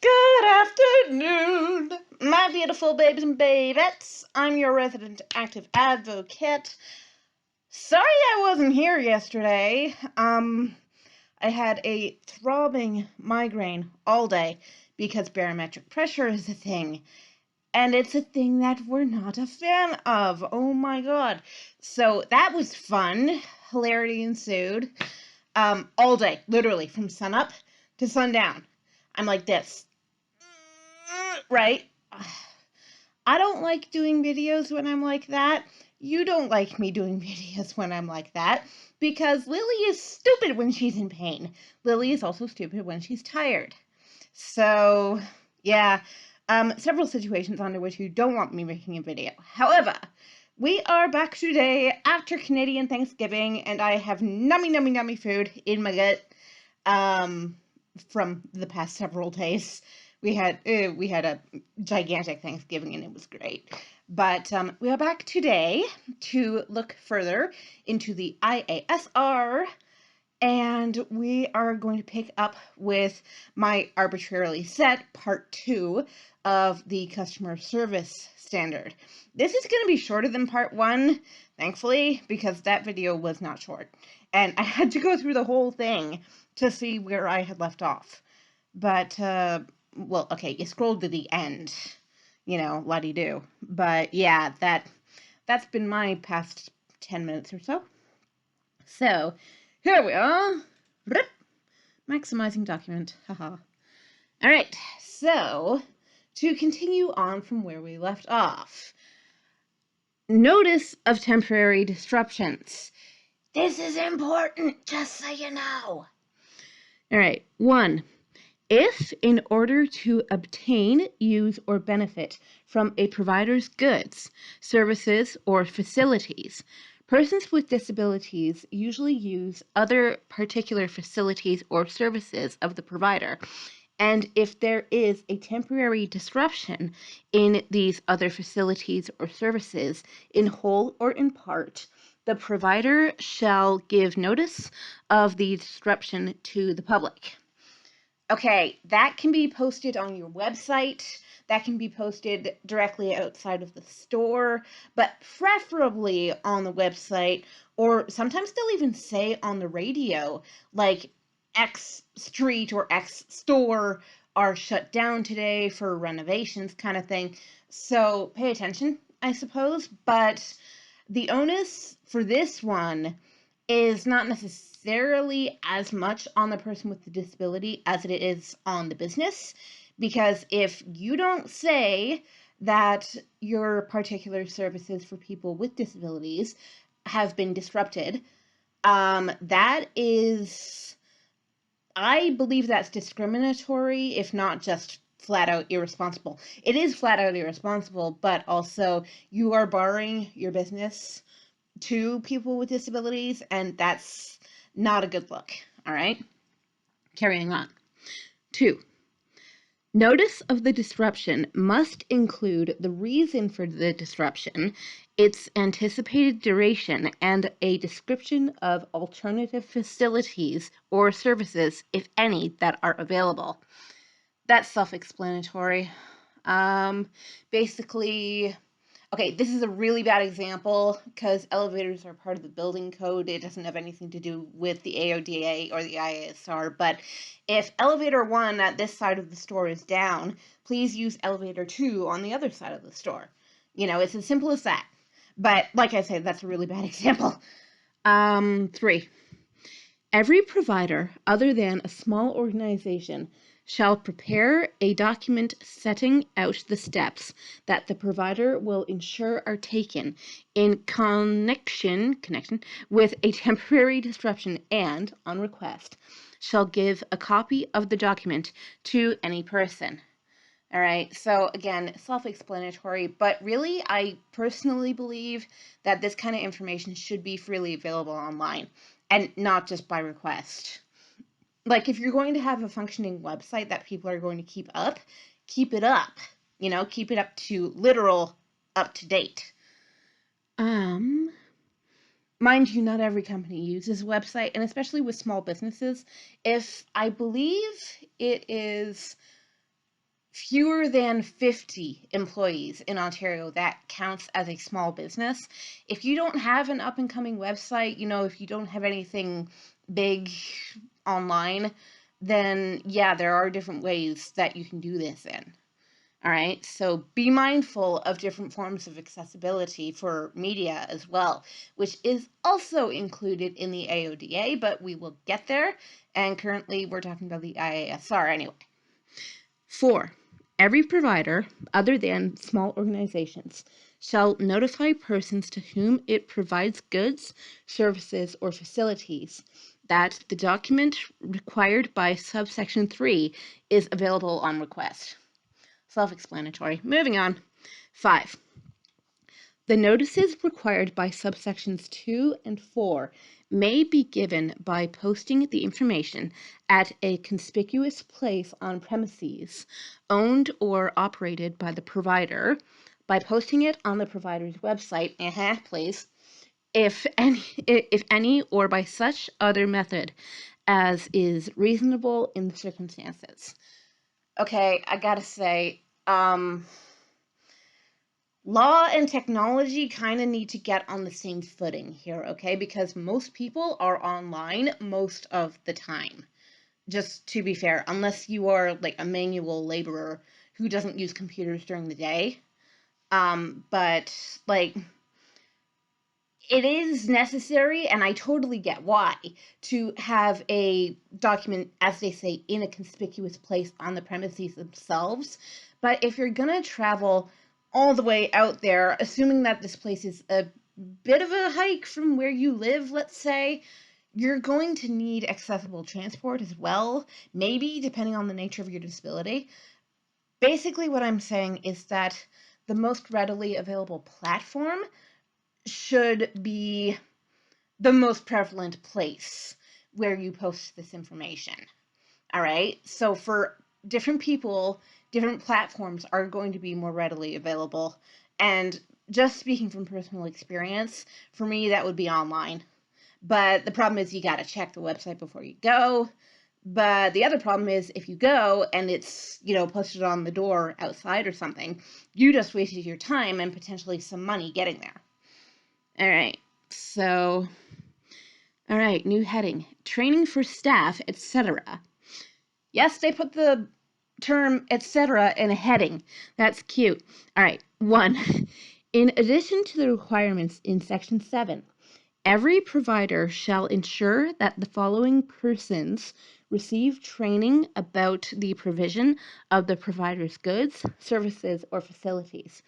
Good afternoon, my beautiful babies and babettes. I'm your resident active advocate. Sorry I wasn't here yesterday. I had a throbbing migraine all day because barometric pressure is a thing. And it's a thing that we're not a fan of. Oh my god. So that was fun. Hilarity ensued. All day, literally, from sunup to sundown. I'm like this. Right? I don't like doing videos when I'm like that. You don't like me doing videos when I'm like that because Lily is stupid when she's in pain. Lily is also stupid when she's tired. So, yeah, several situations under which you don't want me making a video. However, we are back today after Canadian Thanksgiving, and I have nummy food in my gut from the past several days. We had a gigantic Thanksgiving and it was great. But we are back today to look further into the IASR, and we are going to pick up with my arbitrarily set part 2 of the customer service standard. This is going to be shorter than part 1, thankfully, because that video was not short. And I had to go through the whole thing to see where I had left off. But, well, okay, you scrolled to the end, la-de-do. But, yeah, that's been my past 10 minutes or so. So, here we are. Maximizing document. Haha. All right, so to continue on from where we left off. Notice of temporary disruptions. This is important, just so you know. All right, 1. If, in order to obtain, use, or benefit from a provider's goods, services, or facilities, persons with disabilities usually use other particular facilities or services of the provider, and if there is a temporary disruption in these other facilities or services, in whole or in part, the provider shall give notice of the disruption to the public. Okay, that can be posted on your website. That can be posted directly outside of the store, but preferably on the website, or sometimes they'll even say on the radio, like X street or X store are shut down today for renovations kind of thing. So pay attention, I suppose, but the onus for this one is not necessarily as much on the person with the disability as it is on the business, because if you don't say that your particular services for people with disabilities have been disrupted, that is, I believe that's discriminatory, if not just flat out irresponsible. It is flat out irresponsible, but also you are barring your business to people with disabilities, and that's not a good look, all right? Carrying on. 2. Notice of the disruption must include the reason for the disruption, its anticipated duration, and a description of alternative facilities or services, if any, that are available. That's self-explanatory. Basically, okay, this is a really bad example because elevators are part of the building code. It doesn't have anything to do with the AODA or the IASR, but if elevator 1 at this side of the store is down, please use elevator 2 on the other side of the store. It's as simple as that. But like I said, that's a really bad example. 3. Every provider other than a small organization shall prepare a document setting out the steps that the provider will ensure are taken in connection with a temporary disruption and, on request, shall give a copy of the document to any person. All right, so again, self-explanatory, but really, I personally believe that this kind of information should be freely available online and not just by request. Like, if you're going to have a functioning website that people are going to keep it up, keep it up to literal up to date. Mind you, not every company uses a website, and especially with small businesses, if I believe it is fewer than 50 employees in Ontario, that counts as a small business. If you don't have an up and coming website, if you don't have anything big online, then yeah, there are different ways that you can do this in. All right, so be mindful of different forms of accessibility for media as well, which is also included in the AODA, but we will get there. And currently we're talking about the IASR anyway. 4. Every provider, other than small organizations, shall notify persons to whom it provides goods, services, or facilities that the document required by subsection 3 is available on request. Self-explanatory. Moving on. 5. The notices required by subsections 2 and 4 may be given by posting the information at a conspicuous place on premises owned or operated by the provider, by posting it on the provider's website, please, if any, or by such other method as is reasonable in the circumstances. Okay, I gotta say, law and technology kind of need to get on the same footing here, okay? Because most people are online most of the time. Just to be fair, unless you are like a manual laborer who doesn't use computers during the day. But like, it is necessary, and I totally get why, to have a document, as they say, in a conspicuous place on the premises themselves. But if you're gonna travel all the way out there, assuming that this place is a bit of a hike from where you live, let's say, you're going to need accessible transport as well, maybe depending on the nature of your disability. Basically, what I'm saying is that the most readily available platform should be the most prevalent place where you post this information. All right. So for different people, different platforms are going to be more readily available. And just speaking from personal experience, for me, that would be online. But the problem is you got to check the website before you go. But the other problem is if you go and it's, posted on the door outside or something, you just wasted your time and potentially some money getting there. All right. So, all right, new heading. Training for staff, etc. Yes, they put the term etc. in a heading. That's cute. All right. 1. In addition to the requirements in Section 7, every provider shall ensure that the following persons receive training about the provision of the provider's goods, services, or facilities,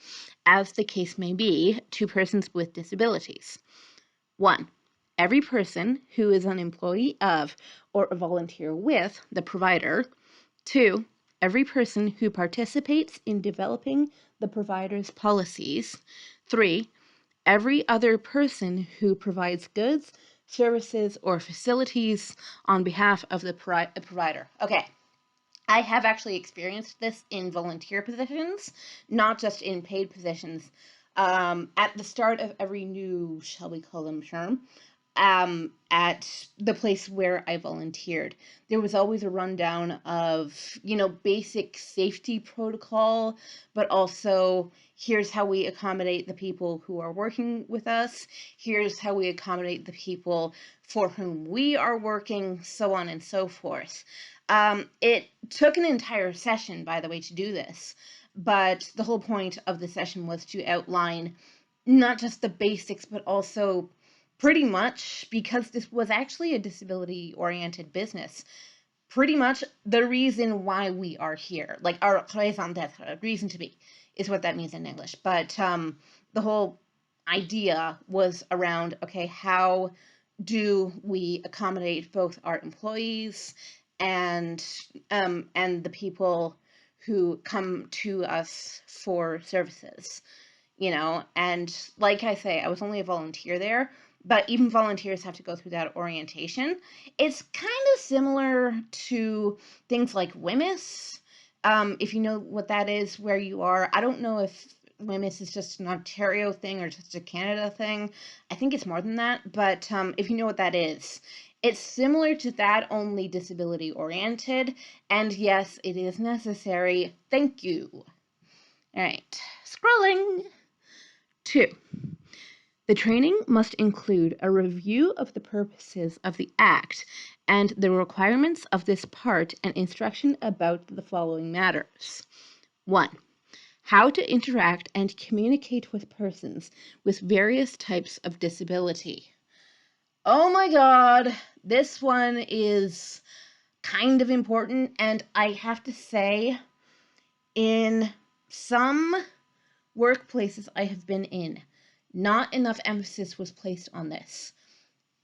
as the case may be, to persons with disabilities. 1. Every person who is an employee of or a volunteer with the provider. 2. Every person who participates in developing the provider's policies. 3. Every other person who provides goods, services, or facilities on behalf of the provider. Okay. I have actually experienced this in volunteer positions, not just in paid positions. At the start of every new, shall we call them, term, at the place where I volunteered, there was always a rundown of, basic safety protocol, but also here's how we accommodate the people who are working with us. Here's how we accommodate the people for whom we are working, so on and so forth. It took an entire session, by the way, to do this, but the whole point of the session was to outline not just the basics, but also pretty much, because this was actually a disability-oriented business, pretty much the reason why we are here, like our raison d'être, reason to be, is what that means in English. But the whole idea was around, okay, how do we accommodate both our employees and the people who come to us for services, and like I say, I was only a volunteer there, but even volunteers have to go through that orientation. It's kind of similar to things like WMIS, if you know what that is where you are. I don't know if WMIS is just an Ontario thing or just a Canada thing. I think it's more than that, but if you know what that is, It's similar to that, only disability oriented, and yes, it is necessary. Thank you. All right, scrolling. 2. The training must include a review of the purposes of the Act and the requirements of this part and instruction about the following matters. 1. How to interact and communicate with persons with various types of disability. Oh my God, this one is kind of important, and I have to say, in some workplaces I have been in, not enough emphasis was placed on this.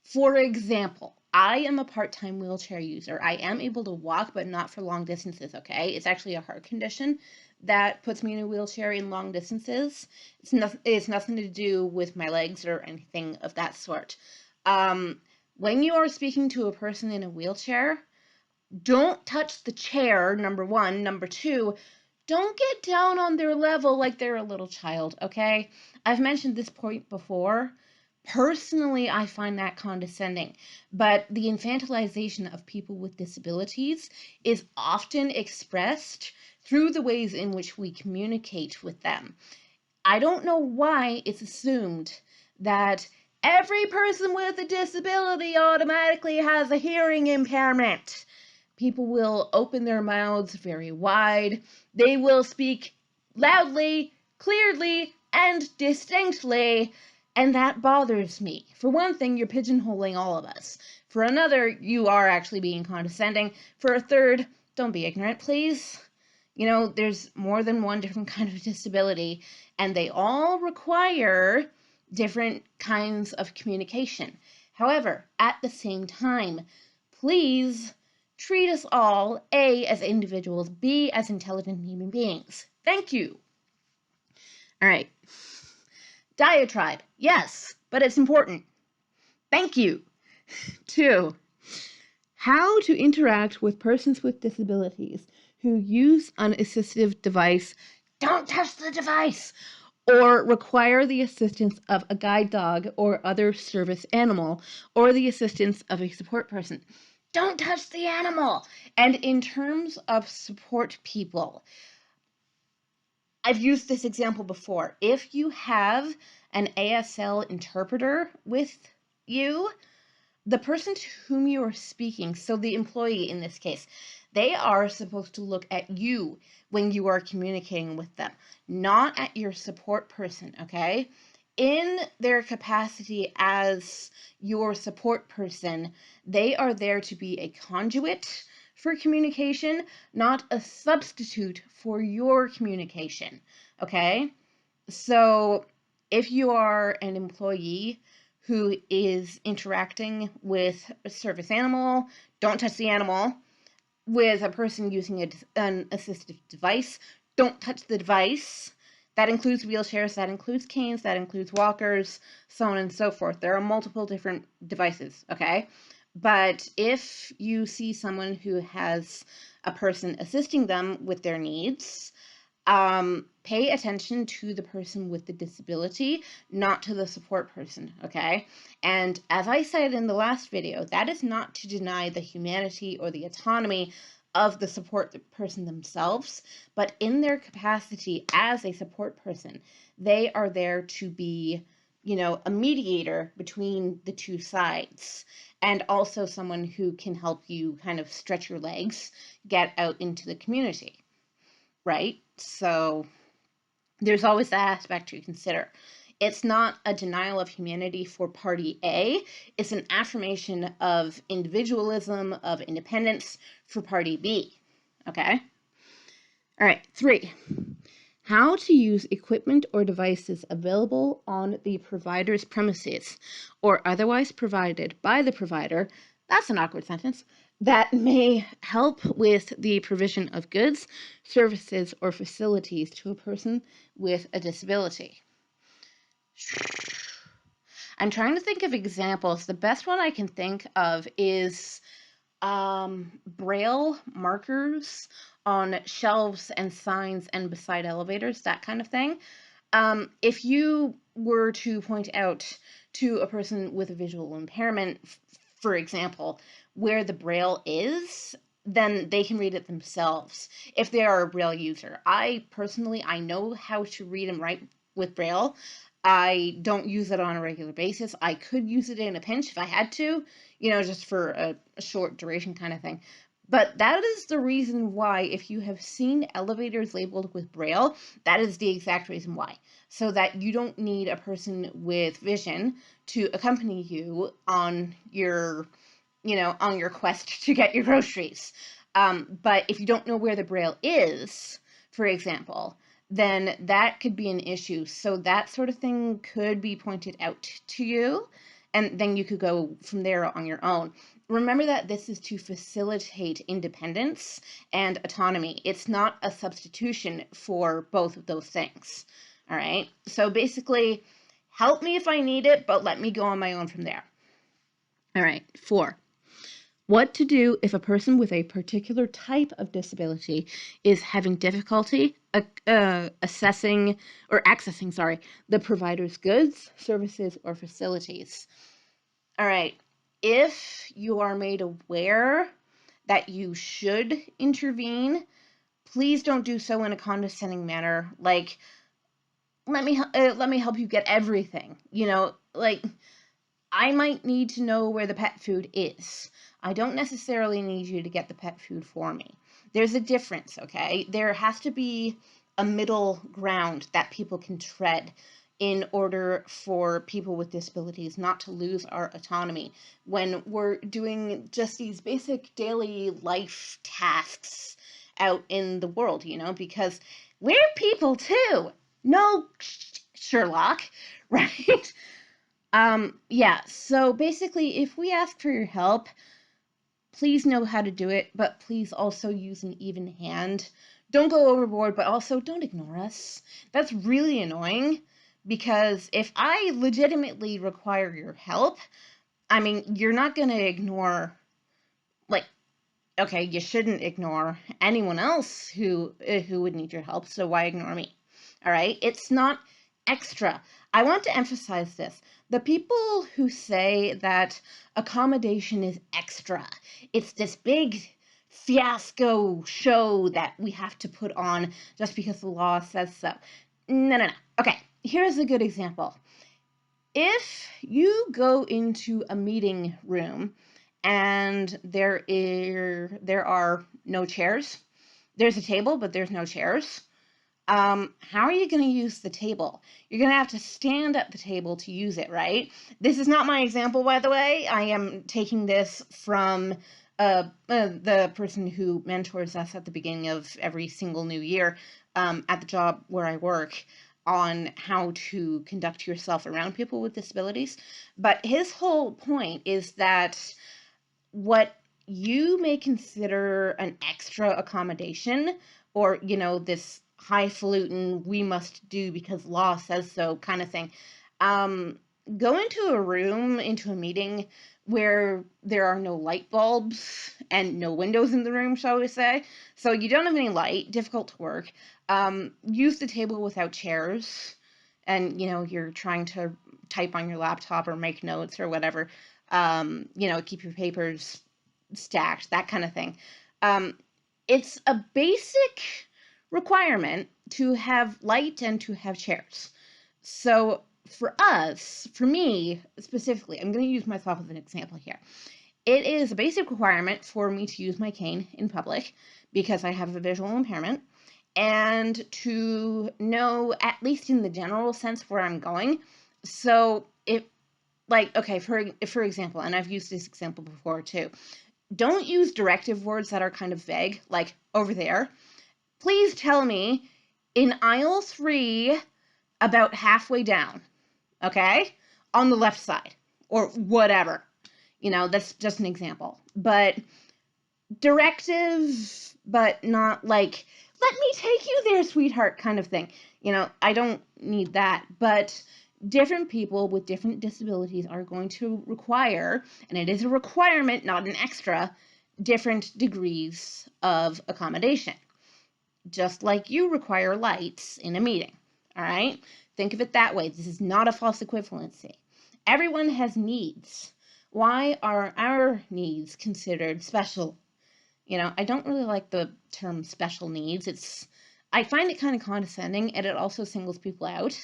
For example, I am a part-time wheelchair user. I am able to walk, but not for long distances, okay? It's actually a heart condition that puts me in a wheelchair in long distances. It's nothing to do with my legs or anything of that sort. When you are speaking to a person in a wheelchair, don't touch the chair, number one. Number two, don't get down on their level like they're a little child, okay? I've mentioned this point before. Personally, I find that condescending, but the infantilization of people with disabilities is often expressed through the ways in which we communicate with them. I don't know why it's assumed that every person with a disability automatically has a hearing impairment. People will open their mouths very wide. They will speak loudly, clearly, and distinctly, and that bothers me. For one thing, you're pigeonholing all of us. For another, you are actually being condescending. For a third, don't be ignorant, please. You know, there's more than one different kind of disability, and they all require different kinds of communication. However, at the same time, please treat us all, A, as individuals, B, as intelligent human beings. Thank you. All right. Diatribe. Yes, but it's important. Thank you. 2. How to interact with persons with disabilities who use an assistive device. Don't touch the device! Or require the assistance of a guide dog or other service animal, or the assistance of a support person. Don't touch the animal! And in terms of support people, I've used this example before. If you have an ASL interpreter with you, the person to whom you are speaking, so the employee in this case, they are supposed to look at you when you are communicating with them, not at your support person, okay? In their capacity as your support person, they are there to be a conduit for communication, not a substitute for your communication, okay? So if you are an employee who is interacting with a service animal, don't touch the animal. With a person using an assistive device, don't touch the device. That includes wheelchairs, that includes canes, that includes walkers, so on and so forth. There are multiple different devices, okay? But if you see someone who has a person assisting them with their needs, pay attention to the person with the disability, not to the support person, okay? And as I said in the last video, that is not to deny the humanity or the autonomy of the support person themselves, but in their capacity as a support person, they are there to be, you know, a mediator between the two sides, and also someone who can help you kind of stretch your legs, get out into the community. Right? So there's always that aspect to consider. It's not a denial of humanity for party A. It's an affirmation of individualism, of independence for party B. Okay? All right, 3. How to use equipment or devices available on the provider's premises or otherwise provided by the provider. That's an awkward sentence. That may help with the provision of goods, services, or facilities to a person with a disability. I'm trying to think of examples. The best one I can think of is Braille markers on shelves and signs and beside elevators, that kind of thing. If you were to point out to a person with a visual impairment, for example, where the Braille is, then they can read it themselves if they are a Braille user. I know how to read and write with Braille. I don't use it on a regular basis. I could use it in a pinch if I had to, just for a short duration kind of thing. But that is the reason why, if you have seen elevators labeled with Braille, that is the exact reason why. So that you don't need a person with vision to accompany you on your quest to get your groceries. But if you don't know where the Braille is, for example, then that could be an issue. So that sort of thing could be pointed out to you, and then you could go from there on your own. Remember that this is to facilitate independence and autonomy. It's not a substitution for both of those things. All right? So basically, help me if I need it, but let me go on my own from there. All right, 4. What to do if a person with a particular type of disability is having difficulty accessing the provider's goods, services, or facilities. All right, if you are made aware that you should intervene, please don't do so in a condescending manner, like, let me help you get everything, like, I might need to know where the pet food is. I don't necessarily need you to get the pet food for me. There's a difference, okay? There has to be a middle ground that people can tread in order for people with disabilities not to lose our autonomy when we're doing just these basic daily life tasks out in the world, because we're people too. No, Sherlock, right? Yeah, so basically, if we ask for your help, please know how to do it, but please also use an even hand. Don't go overboard, but also don't ignore us. That's really annoying, because if I legitimately require your help, you're not going to ignore, like, okay, you shouldn't ignore anyone else who would need your help, so why ignore me? All right? It's not extra. I want to emphasize this. The people who say that accommodation is extra, it's this big fiasco show that we have to put on just because the law says so. No. Okay, here's a good example. If you go into a meeting room and there are no chairs, there's a table, but there's no chairs, how are you going to use the table? You're going to have to stand at the table to use it, right? This is not my example, by the way. I am taking this from the person who mentors us at the beginning of every single new year at the job where I work, on how to conduct yourself around people with disabilities. But his whole point is that what you may consider an extra accommodation, or, this highfalutin, we must do because law says so kind of thing, go into a meeting where there are no light bulbs and no windows in the room, shall we say. So you don't have any light, difficult to work. Use the table without chairs, and, you're trying to type on your laptop or make notes or whatever. Keep your papers stacked, that kind of thing. It's a basic requirement to have light and to have chairs. So for me specifically, I'm going to use myself as an example here. It is a basic requirement for me to use my cane in public because I have a visual impairment, and to know, at least in the general sense, where I'm going. So for example, and I've used this example before too, don't use directive words that are kind of vague, like over there. Please tell me in aisle 3, about halfway down, okay? On the left side, or whatever. That's just an example. But directive, but not like, let me take you there, sweetheart, kind of thing. I don't need that. But different people with different disabilities are going to require, and it is a requirement, not an extra, different degrees of accommodation. Just like you require lights in a meeting, all right? Think of it that way. This is not a false equivalency. Everyone has needs. why are our needs considered special? I don't really like the term special needs. I find it kind of condescending, and it also singles people out,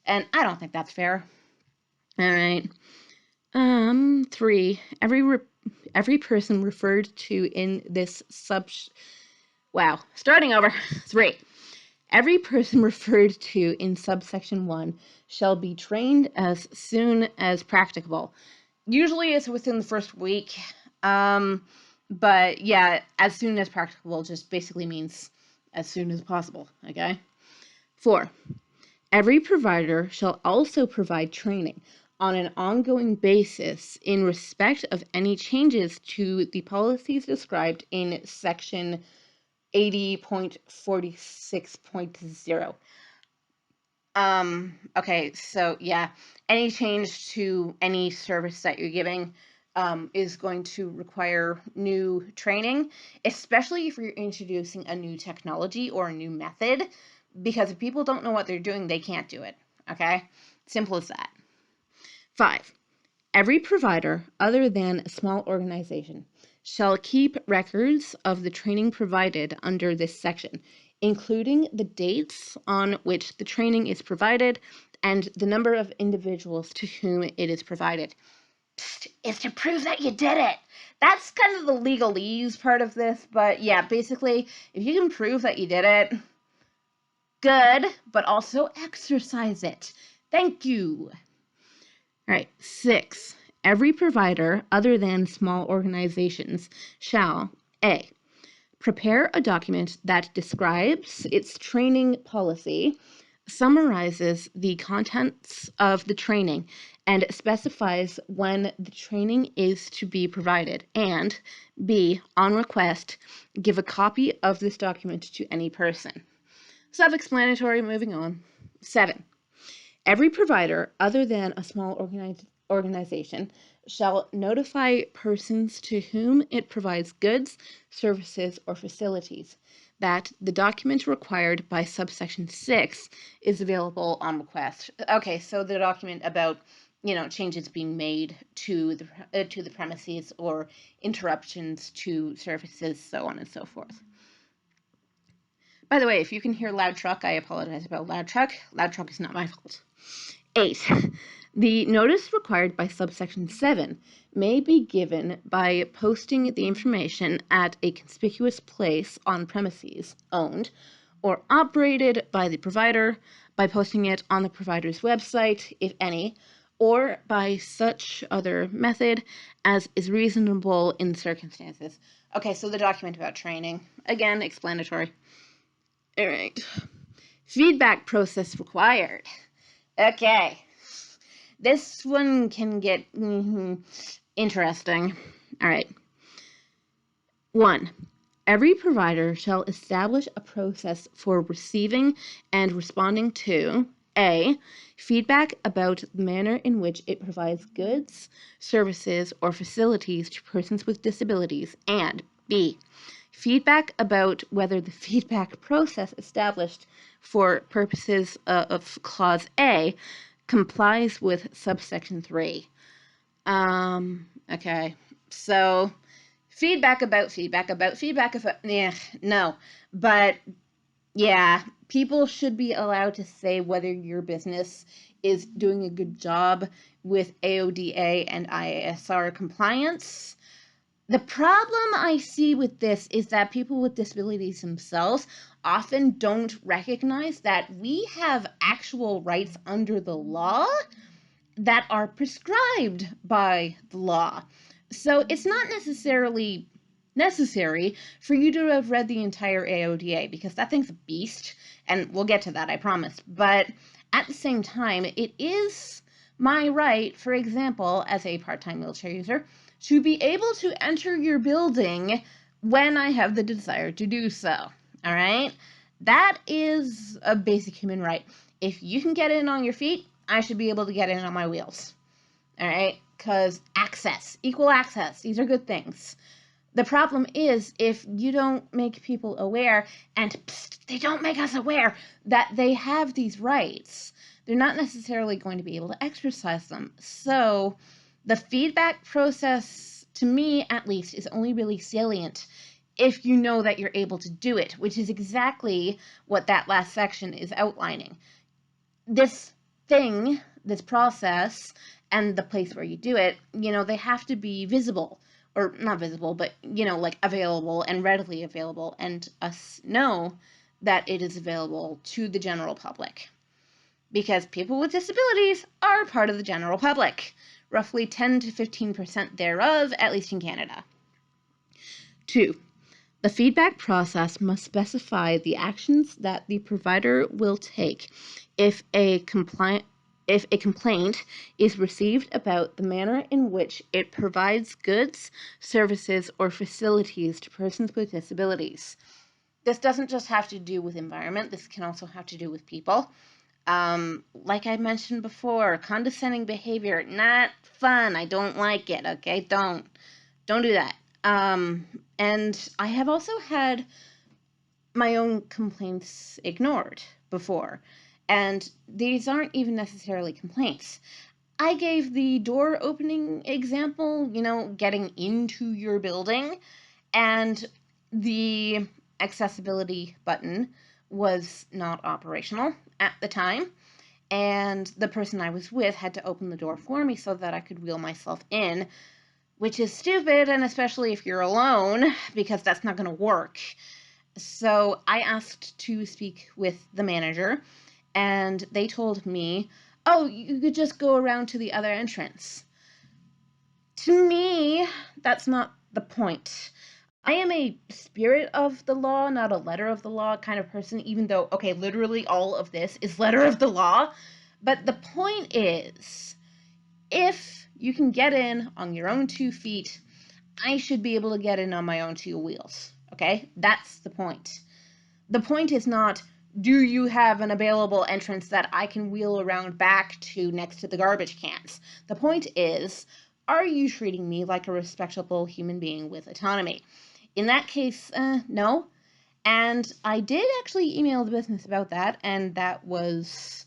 and I don't think that's fair. All right. 3. Every person referred to in this starting over. 3. Every person referred to in subsection 1 shall be trained as soon as practicable. Usually it's within the first week, but yeah, as soon as practicable just basically means as soon as possible, okay? 4. Every provider shall also provide training on an ongoing basis in respect of any changes to the policies described in section 80.46.0. Okay, so yeah, any change to any service that you're giving is going to require new training, especially if you're introducing a new technology or a new method, because if people don't know what they're doing, they can't do it, okay? Simple as that. 5. Every provider, other than a small organization, shall keep records of the training provided under this section, including the dates on which the training is provided and the number of individuals to whom it is provided. It's to prove that you did it. That's kind of the legalese part of this, but yeah, basically, if you can prove that you did it, good, but also exercise it. Thank you. All right, 6. Every provider, other than small organizations, shall A. Prepare a document that describes its training policy, summarizes the contents of the training, and specifies when the training is to be provided, and B. On request, give a copy of this document to any person. Self-explanatory, moving on. 7. Every provider, other than a small organization, shall notify persons to whom it provides goods, services, or facilities that the document required by subsection 6 is available on request. Okay, so the document about changes being made to the premises or interruptions to services, so on and so forth. By the way, if you can hear loud truck, I apologize about loud truck. Loud truck is not my fault. 8. The notice required by subsection 7 may be given by posting the information at a conspicuous place on premises owned or operated by the provider, by posting it on the provider's website, if any, or by such other method as is reasonable in the circumstances. Okay, so the document about training. Again, explanatory. All right. Feedback process required. Okay. This one can get interesting. All right. 1. Every provider shall establish a process for receiving and responding to A. Feedback about the manner in which it provides goods, services, or facilities to persons with disabilities, and B. Feedback about whether the feedback process established for purposes of Clause A complies with subsection 3. Okay, so feedback about, no, but yeah, people should be allowed to say whether your business is doing a good job with AODA and IASR compliance. The problem I see with this is that people with disabilities themselves often don't recognize that we have actual rights under the law that are prescribed by the law. So it's not necessarily necessary for you to have read the entire AODA, because that thing's a beast, and we'll get to that, I promise. But at the same time, it is my right, for example, as a part-time wheelchair user, to be able to enter your building when I have the desire to do so. All right? That is a basic human right. If you can get in on your feet, I should be able to get in on my wheels. All right? Because access, equal access, these are good things. The problem is if you don't make people aware, and they don't make us aware that they have these rights, they're not necessarily going to be able to exercise them. So The feedback process, to me at least, is only really salient if you know that you're able to do it, which is exactly what that last section is outlining. This thing, this process, and the place where you do it, they have to be visible, or not visible, but, like available and readily available, and us know that it is available to the general public. Because people with disabilities are part of the general public, roughly 10 to 15% thereof, at least in Canada. 2. The feedback process must specify the actions that the provider will take if a complaint is received about the manner in which it provides goods, services, or facilities to persons with disabilities. This doesn't just have to do with environment, this can also have to do with people. Like I mentioned before, condescending behavior, not fun. I don't like it, okay? Don't do that. And I have also had my own complaints ignored before, and these aren't even necessarily complaints. I gave the door opening example, getting into your building, and the accessibility button was not operational at the time, and the person I was with had to open the door for me so that I could wheel myself in, which is stupid, and especially if you're alone, because that's not going to work. So I asked to speak with the manager, and they told me, oh, you could just go around to the other entrance. To me, that's not the point. I am a spirit of the law, not a letter of the law kind of person, even though, okay, literally all of this is letter of the law. But the point is, if you can get in on your own 2 feet, I should be able to get in on my own 2 wheels. Okay? That's the point. The point is not, do you have an available entrance that I can wheel around back to next to the garbage cans? The point is, are you treating me like a respectable human being with autonomy? In that case, no. And I did actually email the business about that, and that was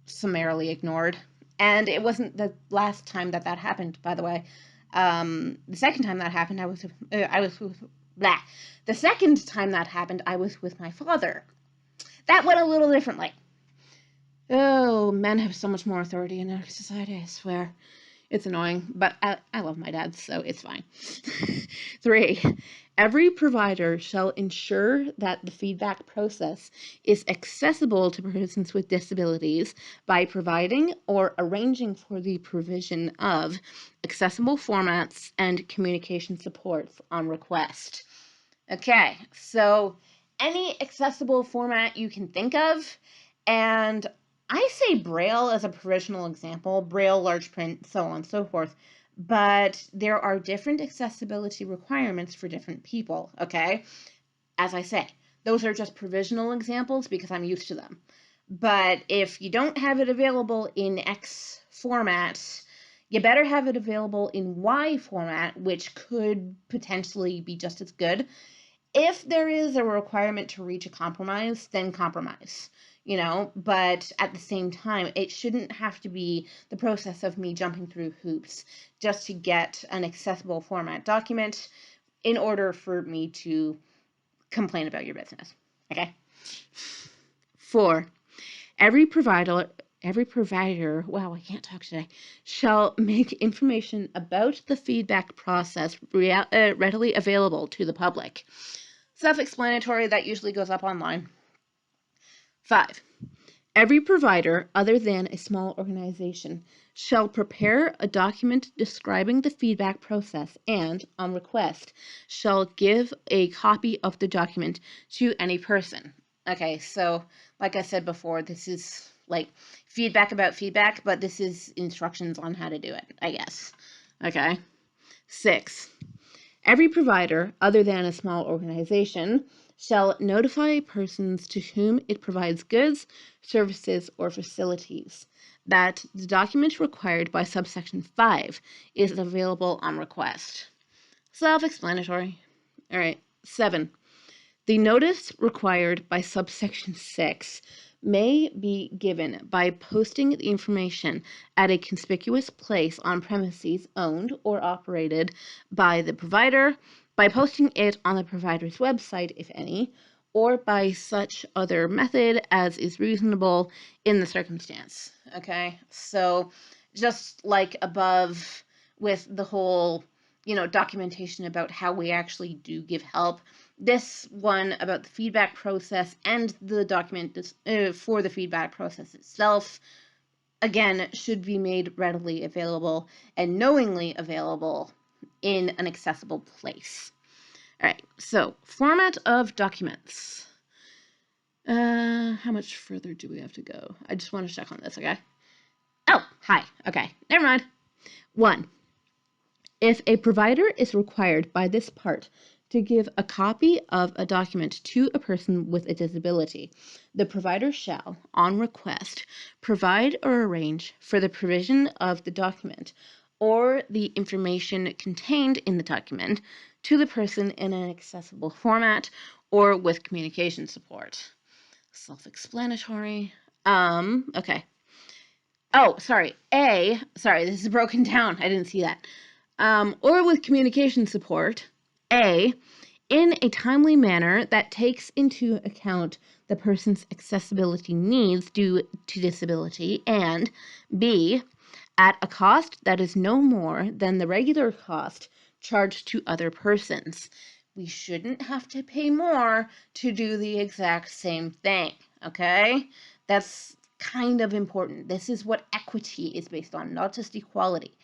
summarily ignored. And it wasn't the last time that happened, by the way. The second time that happened, The second time that happened, I was with my father. That went a little differently. Oh, men have so much more authority in our society, I swear. It's annoying, but I love my dad, so it's fine. 3. Every provider shall ensure that the feedback process is accessible to persons with disabilities by providing or arranging for the provision of accessible formats and communication support on request. Okay, so any accessible format you can think of, and I say Braille as a provisional example, Braille, large print, so on and so forth, but there are different accessibility requirements for different people, okay? As I say, those are just provisional examples because I'm used to them. But if you don't have it available in X format, you better have it available in Y format, which could potentially be just as good. If there is a requirement to reach a compromise, then compromise. But at the same time, it shouldn't have to be the process of me jumping through hoops just to get an accessible format document in order for me to complain about your business. Okay? 4. Every provider, wow, I can't talk today, shall make information about the feedback process readily available to the public. Self-explanatory, that usually goes up online. 5. Every provider, other than a small organization, shall prepare a document describing the feedback process and, on request, shall give a copy of the document to any person. Okay, so like I said before, this is like feedback about feedback, but this is instructions on how to do it, I guess. Okay. 6. Every provider, other than a small organization, shall notify persons to whom it provides goods, services, or facilities that the document required by subsection 5 is available on request. Self-explanatory. All right. 7. The notice required by subsection 6 may be given by posting the information at a conspicuous place on premises owned or operated by the provider, by posting it on the provider's website, if any, or by such other method as is reasonable in the circumstance. Okay, so just like above with the whole, documentation about how we actually do give help, this one about the feedback process and the document for the feedback process itself, again, should be made readily available and knowingly available in an accessible place. All right, so format of documents. How much further do we have to go? I just want to check on this, okay? Oh, hi. Okay, never mind. 1. If a provider is required by this part to give a copy of a document to a person with a disability, the provider shall, on request, provide or arrange for the provision of the document or the information contained in the document to the person in an accessible format or with communication support. Self-explanatory. Okay. Oh, sorry. Sorry, this is broken down. I didn't see that. Or with communication support. A, in a timely manner that takes into account the person's accessibility needs due to disability. And B, at a cost that is no more than the regular cost charged to other persons. We shouldn't have to pay more to do the exact same thing, okay? That's kind of important. This is what equity is based on, not just equality,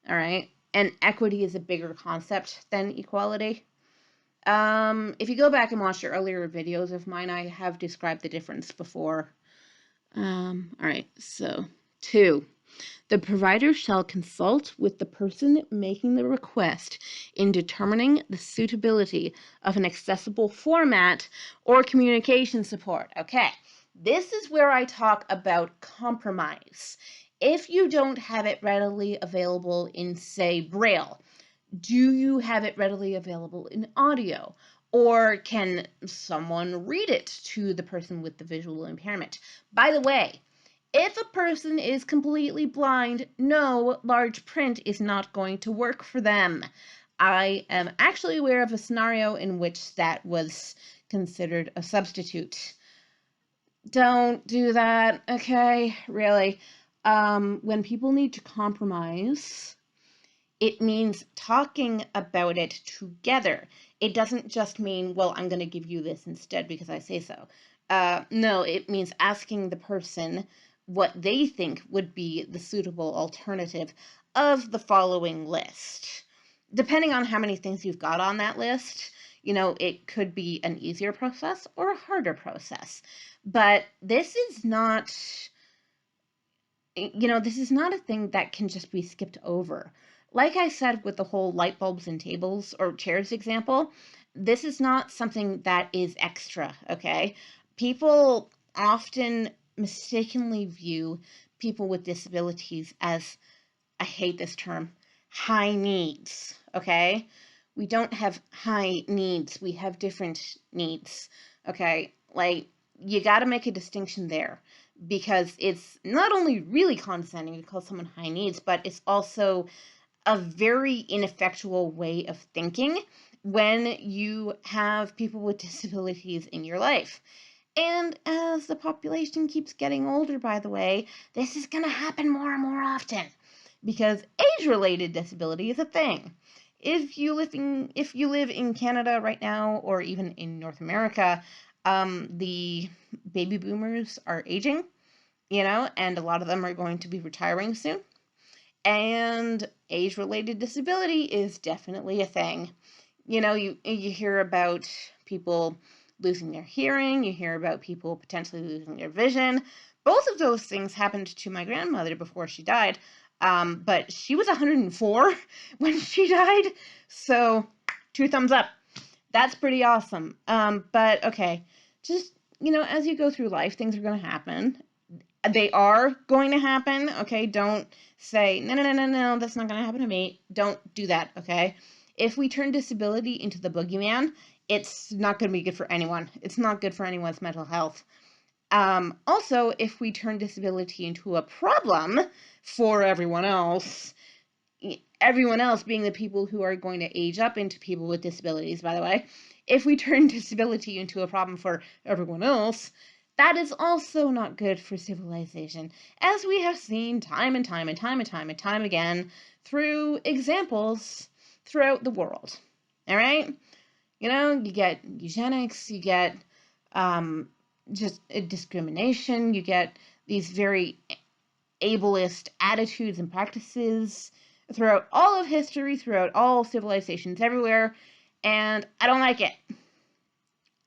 all right? And equity is a bigger concept than equality. If you go back and watch the earlier videos of mine, I have described the difference before. All right, so 2. The provider shall consult with the person making the request in determining the suitability of an accessible format or communication support. Okay, this is where I talk about compromise. If you don't have it readily available in, say, Braille, do you have it readily available in audio? Or can someone read it to the person with the visual impairment? By the way, if a person is completely blind, no, large print is not going to work for them. I am actually aware of a scenario in which that was considered a substitute. Don't do that, okay? Really. When people need to compromise, it means talking about it together. It doesn't just mean, well, I'm going to give you this instead because I say so. No, it means asking the person what they think would be the suitable alternative of the following list. Depending on how many things you've got on that list, it could be an easier process or a harder process. But this is not, this is not a thing that can just be skipped over. Like I said with the whole light bulbs and tables or chairs example, this is not something that is extra, okay? People often mistakenly view people with disabilities as, I hate this term, high needs, okay? We don't have high needs, we have different needs, okay? Like, you got to make a distinction there because it's not only really condescending to call someone high needs, but it's also a very ineffectual way of thinking when you have people with disabilities in your life. And as the population keeps getting older, by the way, this is going to happen more and more often because age-related disability is a thing. If you live in Canada right now, or even in North America, the baby boomers are aging, and a lot of them are going to be retiring soon. And age-related disability is definitely a thing. You hear about people losing their hearing, you hear about people potentially losing their vision. Both of those things happened to my grandmother before she died, but she was 104 when she died, so 2 thumbs up. That's pretty awesome. But okay, just, as you go through life, things are going to happen. They are going to happen, okay? Don't say, no, that's not going to happen to me. Don't do that, okay? If we turn disability into the boogeyman, it's not going to be good for anyone. It's not good for anyone's mental health. Also, if we turn disability into a problem for everyone else being the people who are going to age up into people with disabilities, by the way, if we turn disability into a problem for everyone else, that is also not good for civilization, as we have seen time and time and time and time and time again through examples throughout the world. All right? You get eugenics, you get just discrimination, you get these very ableist attitudes and practices throughout all of history, throughout all civilizations everywhere, and I don't like it.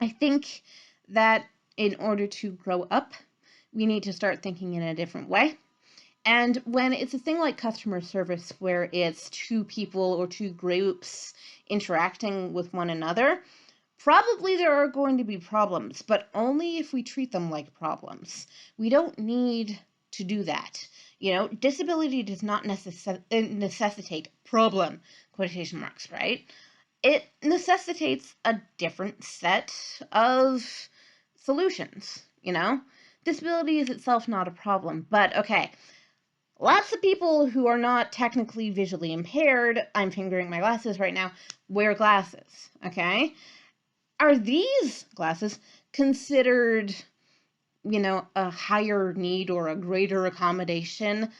I think that in order to grow up, we need to start thinking in a different way. And when it's a thing like customer service, where it's two people or two groups interacting with one another, probably there are going to be problems, but only if we treat them like problems. We don't need to do that. Disability does not necessitate problem, quotation marks, right? It necessitates a different set of solutions, Disability is itself not a problem, but okay. Lots of people who are not technically visually impaired, I'm fingering my glasses right now, wear glasses, okay? Are these glasses considered, a higher need or a greater accommodation?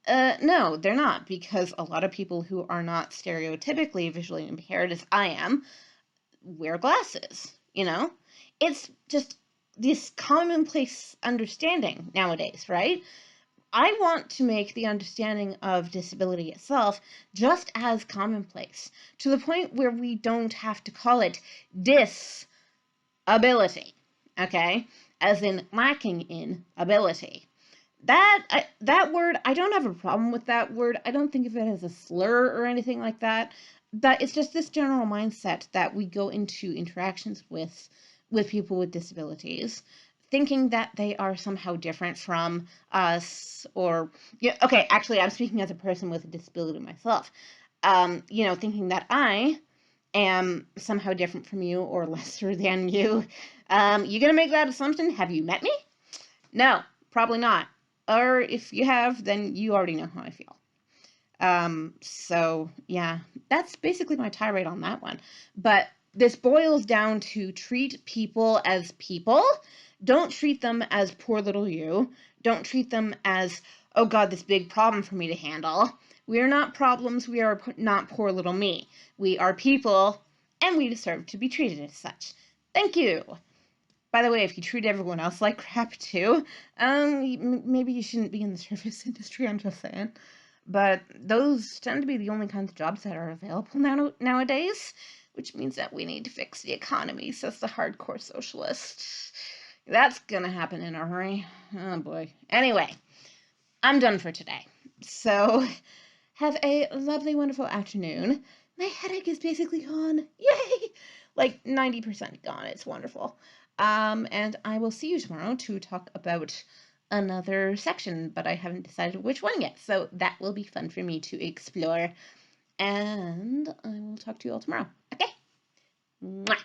No, they're not, because a lot of people who are not stereotypically visually impaired, as I am, wear glasses, It's just this commonplace understanding nowadays, right? I want to make the understanding of disability itself just as commonplace, to the point where we don't have to call it disability, okay? As in lacking in ability. That word, I don't have a problem with that word. I don't think of it as a slur or anything like that. But it's just this general mindset that we go into interactions with people with disabilities, thinking that they are somehow different from us, or okay, actually, I'm speaking as a person with a disability myself. Thinking that I am somehow different from you or lesser than you. You gonna make that assumption? Have you met me? No, probably not. Or if you have, then you already know how I feel. So yeah, that's basically my tirade on that one. But this boils down to treat people as people. Don't treat them as poor little you. Don't treat them as, oh God, this big problem for me to handle. We are not problems. We are not poor little me. We are people, and we deserve to be treated as such. Thank you. By the way, if you treat everyone else like crap too, maybe you shouldn't be in the service industry, I'm just saying. But those tend to be the only kinds of jobs that are available nowadays, which means that we need to fix the economy, says the hardcore socialist. That's gonna happen in a hurry. Oh boy. Anyway, I'm done for today. So, have a lovely, wonderful afternoon. My headache is basically gone. Yay! Like 90% gone. It's wonderful. And I will see you tomorrow to talk about another section, but I haven't decided which one yet. So that will be fun for me to explore. And I will talk to you all tomorrow. Okay? Mwah!